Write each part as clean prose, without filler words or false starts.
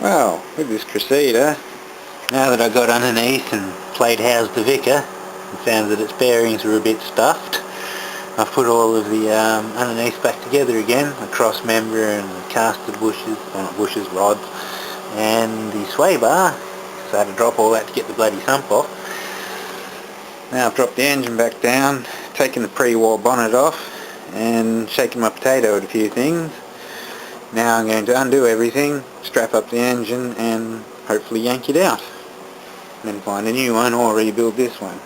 Well, with this cressida, now that I got underneath and played How's the Vicar, and found that its bearings were a bit stuffed, I've put all of the underneath back together again, the cross member and the caster bushes, not bushes, rods, and the sway bar, so I had to drop all that to get the bloody sump off. Now I've dropped the engine back down, taken the pre-war bonnet off, and shaken my potato at a few things. Now I'm going to undo everything, strap up the engine, and hopefully yank it out. And then find a new one or rebuild this one.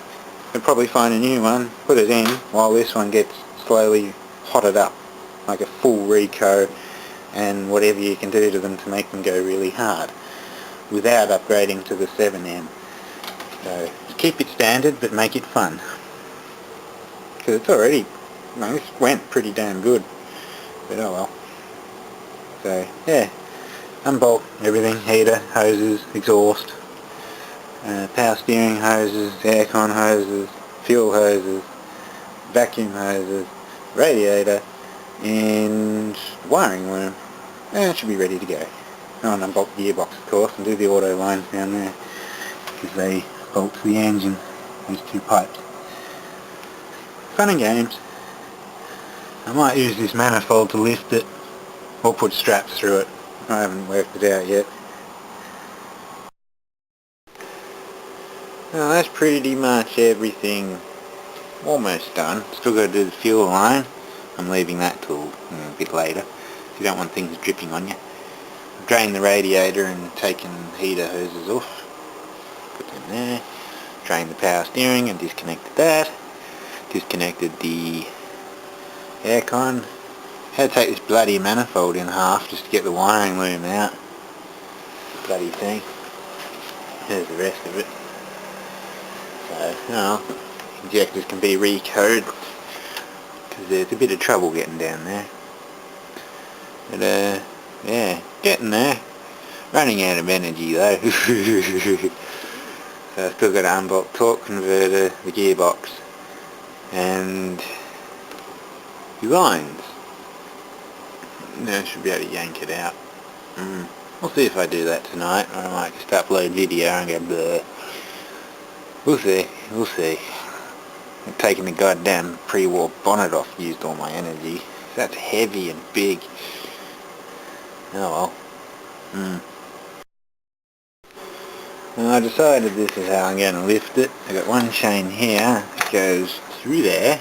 I'll probably find a new one, put it in, while this one gets slowly hotted up, like a full reco, and whatever you can do to them to make them go really hard, without upgrading to the 7M. So, keep it standard, but make it fun. Because it's already, this went pretty damn good, but oh well. So, yeah, unbolt everything, heater, hoses, exhaust, power steering hoses, aircon hoses, fuel hoses, vacuum hoses, radiator, and wiring worm. And it should be ready to go. Oh, and unbolt the gearbox of course, and do the auto lines down there, because they bolt to the engine, these two pipes. Fun and games. I might use this manifold to lift it, or put straps through it. I haven't worked it out yet. Well, that's pretty much everything almost done. Still got to do the fuel line. I'm leaving that till a bit later, if you don't want things dripping on you. I've drained the radiator and taken heater hoses off. Put them there. Drained the power steering and disconnected that. Disconnected the aircon. Had to take this bloody manifold in half just to get the wiring loom out. Bloody thing. There's the rest of it. So, well, injectors can be recoded because there's a bit of trouble getting down there. But yeah, getting there. Running out of energy though. So I've still got to unbolt torque converter, the gearbox, and the lines. Now I should be able to yank it out. We'll see if I do that tonight, or I might just upload video and go bleh. We'll see, we'll see. Taking the goddamn pre-war bonnet off used all my energy. That's heavy and big. Oh well. Well, I decided this is how I'm going to lift it. I got one chain here that goes through there,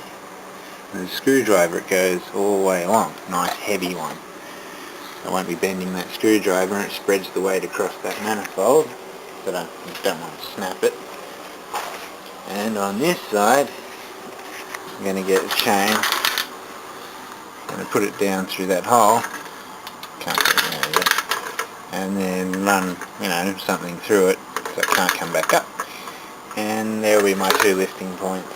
and the screwdriver it goes all the way along. Nice heavy one. I won't be bending that screwdriver, and it spreads the weight across that manifold, but I don't want to snap it. And on this side, I'm going to get a chain. I'm going to put it down through that hole. Can't get it there yet. And then run, something through it so it can't come back up. And there will be my two lifting points.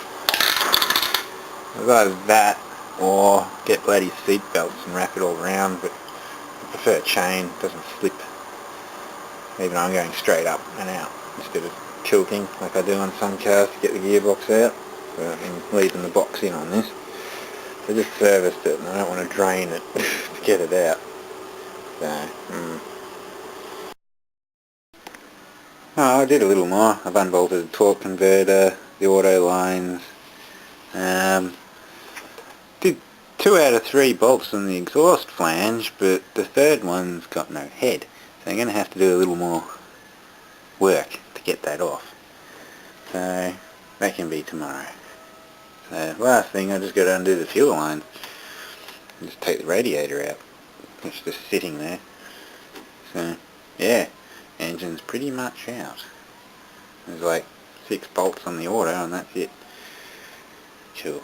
I've either that or get bloody seat belts and wrap it all around, but I prefer chain, it doesn't slip. Even though I'm going straight up and out instead of tilting like I do on some cars to get the gearbox out. But I'm leaving the box in on this. I just serviced it and I don't want to drain it to get it out. So, Oh, I did a little more. I've unbolted the torque converter, the auto lines. Did 2 out of 3 bolts on the exhaust flange, but the third one's got no head. So I'm going to have to do a little more work to get that off. So that can be tomorrow. So last thing, I just got to undo the fuel line. And just take the radiator out. It's just sitting there. So yeah, engine's pretty much out. There's like 6 bolts on the auto and that's it. Cool.